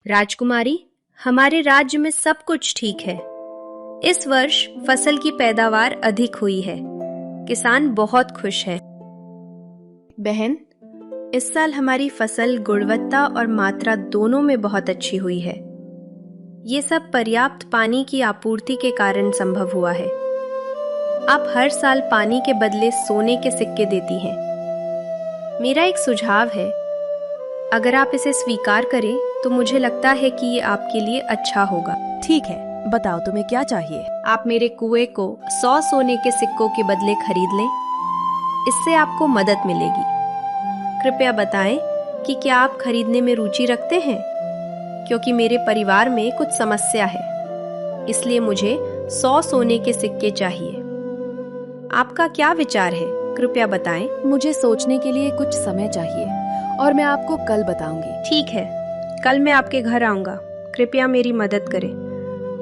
राजकुमारी, हमारे राज्य में सब कुछ ठीक है। इस वर्ष फसल की पैदावार अधिक हुई है। किसान बहुत खुश है। बहन, इस साल हमारी फसल गुणवत्ता और मात्रा दोनों में बहुत अच्छी हुई है। ये सब पर्याप्त पानी की आपूर्ति के कारण संभव हुआ है। आप हर साल पानी के बदले सोने के सिक्के देती हैं। मेरा एक सुझाव है, अगर आप इसे स्वीकार करें तो मुझे लगता है कि ये आपके लिए अच्छा होगा। ठीक है, बताओ तुम्हें क्या चाहिए। आप मेरे कुएं को 100 सोने के सिक्कों के बदले खरीद लें। इससे आपको मदद मिलेगी। कृपया बताएं कि क्या आप खरीदने में रुचि रखते हैं, क्योंकि मेरे परिवार में कुछ समस्या है, इसलिए मुझे 100 सोने के सिक्के चाहिए। आपका क्या विचार है, कृपया बताएं। मुझे सोचने के लिए कुछ समय चाहिए और मैं आपको कल बताऊंगी। ठीक है, कल मैं आपके घर आऊंगा। कृपया मेरी मदद करें,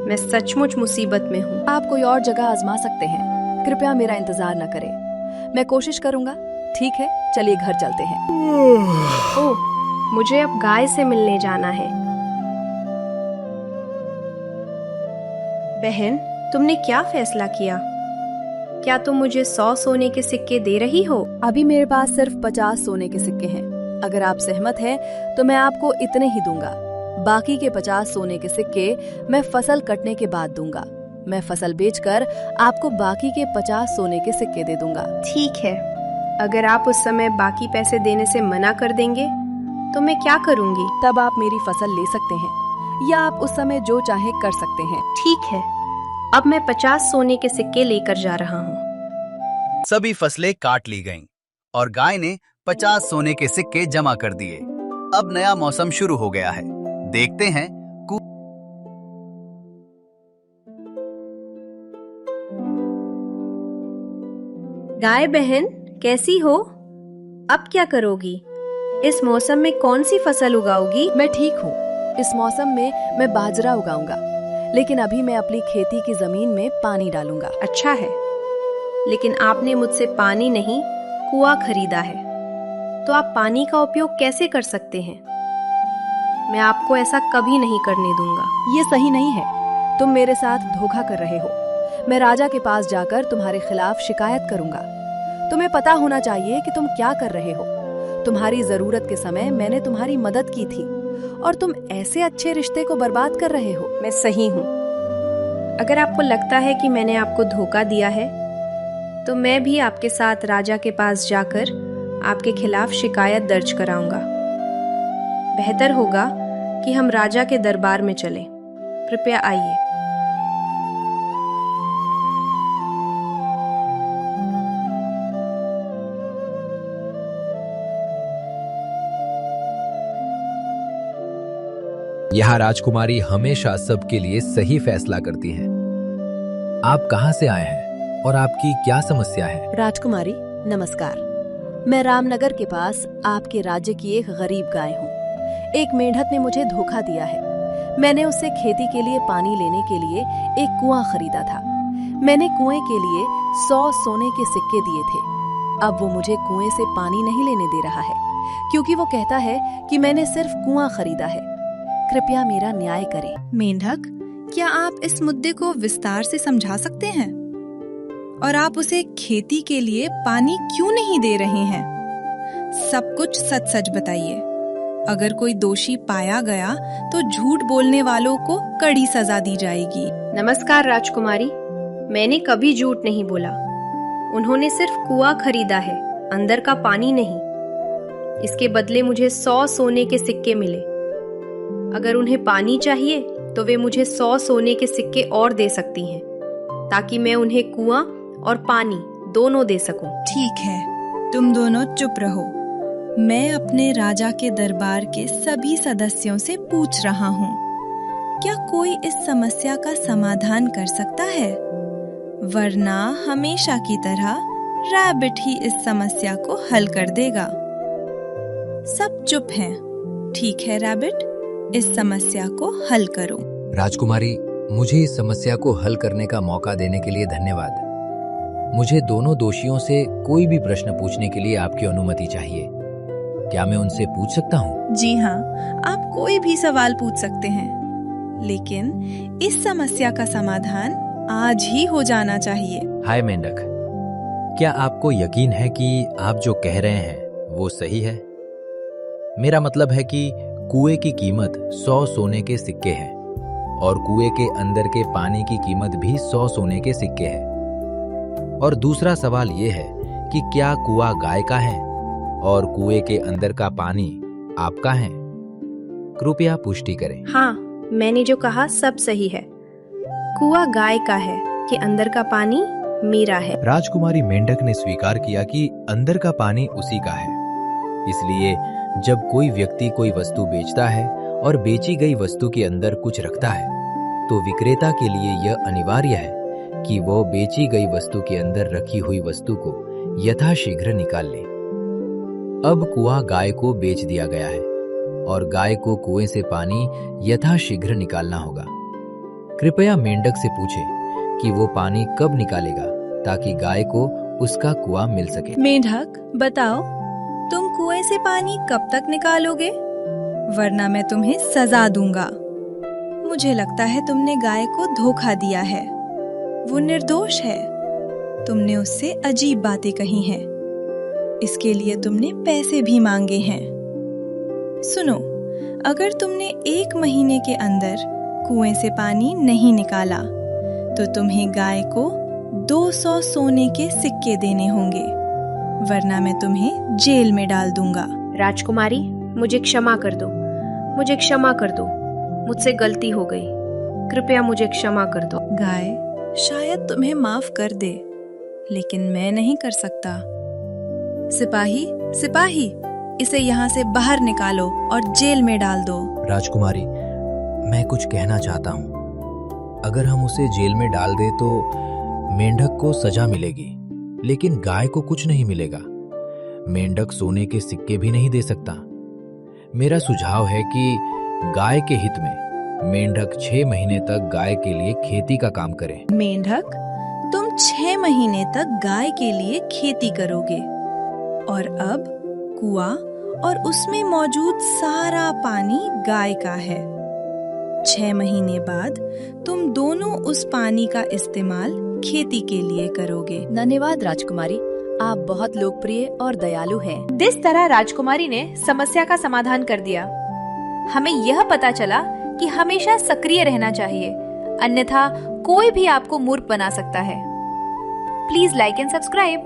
मैं सचमुच मुसीबत में हूँ। आप कोई और जगह आजमा सकते हैं, कृपया मेरा इंतजार न करें। मैं कोशिश करूंगा। ठीक है, चलिए घर चलते हैं। ओह, मुझे अब गाय से मिलने जाना है। बहन, तुमने क्या फैसला किया? क्या तुम मुझे 100 सोने के सिक्के दे रही हो? अभी मेरे पास सिर्फ 50 सोने के सिक्के हैं। अगर आप सहमत हैं तो मैं आपको इतने ही दूंगा। बाकी के 50 सोने के सिक्के मैं फसल कटने के बाद दूंगा। मैं फसल बेचकर आपको बाकी के 50 सोने के सिक्के दे दूंगा। ठीक है, अगर आप उस समय बाकी पैसे देने से मना कर देंगे तो मैं क्या करूंगी? तब आप मेरी फसल ले सकते हैं या आप उस समय जो चाहे कर सकते हैं। ठीक है, अब मैं 50 सोने के सिक्के लेकर जा रहा हूँ। सभी फसलें काट ली गईं और गाय ने 50 सोने के सिक्के जमा कर दिए। अब नया मौसम शुरू हो गया है। देखते हैं गाय बहन, कैसी हो? अब क्या करोगी? इस मौसम में कौन सी फसल उगाओगी? मैं ठीक हूँ। इस मौसम में मैं बाजरा उगाऊंगा, लेकिन अभी मैं अपनी खेती की जमीन में पानी डालूंगा। अच्छा है, लेकिन आपने मुझसे पानी नहीं, कुआं खरीदा है, तो आप पानी का उपयोग कैसे कर सकते हैं? मैं आपको ऐसा कभी नहीं करने दूंगा। ये सही नहीं है। तुम मेरे साथ धोखा कर रहे हो। मैं राजा के पास जाकर तुम्हारे खिलाफ शिकायत करूंगा। तुम्हें पता होना चाहिए कि तुम क्या कर रहे हो। तुम्हारी जरूरत के समय मैंने तुम्हारी मदद की थी और तुम ऐसे अच्छे रिश्ते को बर्बाद कर रहे हो। मैं सही हूँ। अगर आपको लगता है कि मैंने आपको धोखा दिया है, तो मैं भी आपके साथ राजा के पास जाकर आपके खिलाफ शिकायत दर्ज कराऊंगा। बेहतर होगा कि हम राजा के दरबार में चलें। कृपया आइए। यहाँ राजकुमारी हमेशा सबके लिए सही फैसला करती हैं। आप कहाँ से आए हैं और आपकी क्या समस्या है? राजकुमारी नमस्कार। मैं रामनगर के पास आपके राज्य की एक गरीब गाय हूँ। एक मेंढक ने मुझे धोखा दिया है। मैंने उससे खेती के लिए पानी लेने के लिए एक कुआं खरीदा था। मैंने कुएं के लिए 100 सोने के सिक्के दिए थे। अब वो मुझे कुएं से पानी नहीं लेने दे रहा है, क्योंकि वो कहता है कि मैंने सिर्फ कुआं खरीदा है। कृपया मेरा न्याय करें। मेंढक, क्या आप इस मुद्दे को विस्तार से समझा सकते हैं? और आप उसे खेती के लिए पानी क्यों नहीं दे रहे हैं? सब कुछ सच सच बताइए। अगर कोई दोषी पाया गया तो झूठ बोलने वालों को कड़ी सजा दी जाएगी। नमस्कार राजकुमारी, मैंने कभी झूठ नहीं बोला। उन्होंने सिर्फ कुआं खरीदा है, अंदर का पानी नहीं। इसके बदले मुझे 100 सोने के सिक्के मिले। अगर उन्हें पानी चाहिए तो वे मुझे 100 सोने के सिक्के और दे सकती हैं, ताकि मैं उन्हें कुआं और पानी दोनों दे सकूं। ठीक है, तुम दोनों चुप रहो। मैं अपने राजा के दरबार के सभी सदस्यों से पूछ रहा हूँ, क्या कोई इस समस्या का समाधान कर सकता है? वरना हमेशा की तरह रैबिट ही इस समस्या को हल कर देगा। सब चुप हैं। ठीक है रैबिट, इस समस्या को हल करो। राजकुमारी, मुझे इस समस्या को हल करने का मौका देने के लिए धन्यवाद। मुझे दोनों दोषियों से कोई भी प्रश्न पूछने के लिए आपकी अनुमति चाहिए। क्या मैं उनसे पूछ सकता हूँ? जी हाँ, आप कोई भी सवाल पूछ सकते हैं, लेकिन इस समस्या का समाधान आज ही हो जाना चाहिए। हाय मेंढक, क्या आपको यकीन है कि आप जो कह रहे हैं वो सही है? मेरा मतलब है कि कुएं की कीमत 100 सोने के सिक्के हैं और कुएं के अंदर के पानी की कीमत भी 100 सोने के सिक्के हैं। और दूसरा सवाल ये है कि क्या कुआं गाय का है और कुएं के अंदर का पानी आपका है? कृपया पुष्टि करें। हाँ, मैंने जो कहा सब सही है। कुआं गाय का है कि अंदर का पानी मेरा है। राजकुमारी मेंढक ने स्वीकार किया कि अंदर का पानी उसी का है। इसलिए जब कोई व्यक्ति कोई वस्तु बेचता है और बेची गई वस्तु के अंदर कुछ रखता है, तो विक्रेता के लिए यह अनिवार्य है कि वो बेची गई वस्तु के अंदर रखी हुई वस्तु को यथाशीघ्र निकाल ले। अब कुआं गाय को बेच दिया गया है और गाय को कुएं से पानी यथाशीघ्र निकालना होगा। कृपया मेंढक से पूछें कि वो पानी कब निकालेगा ताकि गाय को उसका कुआं मिल सके। मेंढक, बताओ, तुम कुएं से पानी कब तक निकालोगे? वरना मैं तुम्हें सजा दूंगा। मुझे लगता है तुमने गाय को धोखा दिया है। वो निर्दोष है। तुमने उससे अजीब बातें कही हैं। इसके लिए तुमने पैसे भी मांगे हैं। सुनो, अगर तुमने 1 महीने के अंदर कुएं से पानी नहीं निकाला, तो तुम्हें गाय को 200 सोने के सिक्के देने होंगे, वरना मैं तुम्हें जेल में डाल दूंगा। राजकुमारी, मुझे क्षमा कर दो। मुझे क्षमा कर दो। मुझसे गलती हो गई। कृपया मुझे क्षमा कर दो। गाय शायद तुम्हें माफ कर दे, लेकिन मैं नहीं कर सकता। सिपाही, सिपाही, इसे यहाँ से बाहर निकालो और जेल में डाल दो। राजकुमारी, मैं कुछ कहना चाहता हूँ। अगर हम उसे जेल में डाल दे तो मेंढक को सजा मिलेगी, लेकिन गाय को कुछ नहीं मिलेगा। मेंढक सोने के सिक्के भी नहीं दे सकता। मेरा सुझाव है कि गाय के हित में मेंढक 6 महीने तक गाय के लिए खेती का काम करे। मेंढक, तुम 6 महीने तक गाय के लिए खेती करोगे और अब कुआं और उसमें मौजूद सारा पानी गाय का है। 6 महीने बाद तुम दोनों उस पानी का इस्तेमाल खेती के लिए करोगे। धन्यवाद राजकुमारी, आप बहुत लोकप्रिय और दयालु हैं। जिस तरह राजकुमारी ने समस्या का समाधान कर दिया, हमें यह पता चला कि हमेशा सक्रिय रहना चाहिए, अन्यथा कोई भी आपको मूर्ख बना सकता है। Please like and subscribe.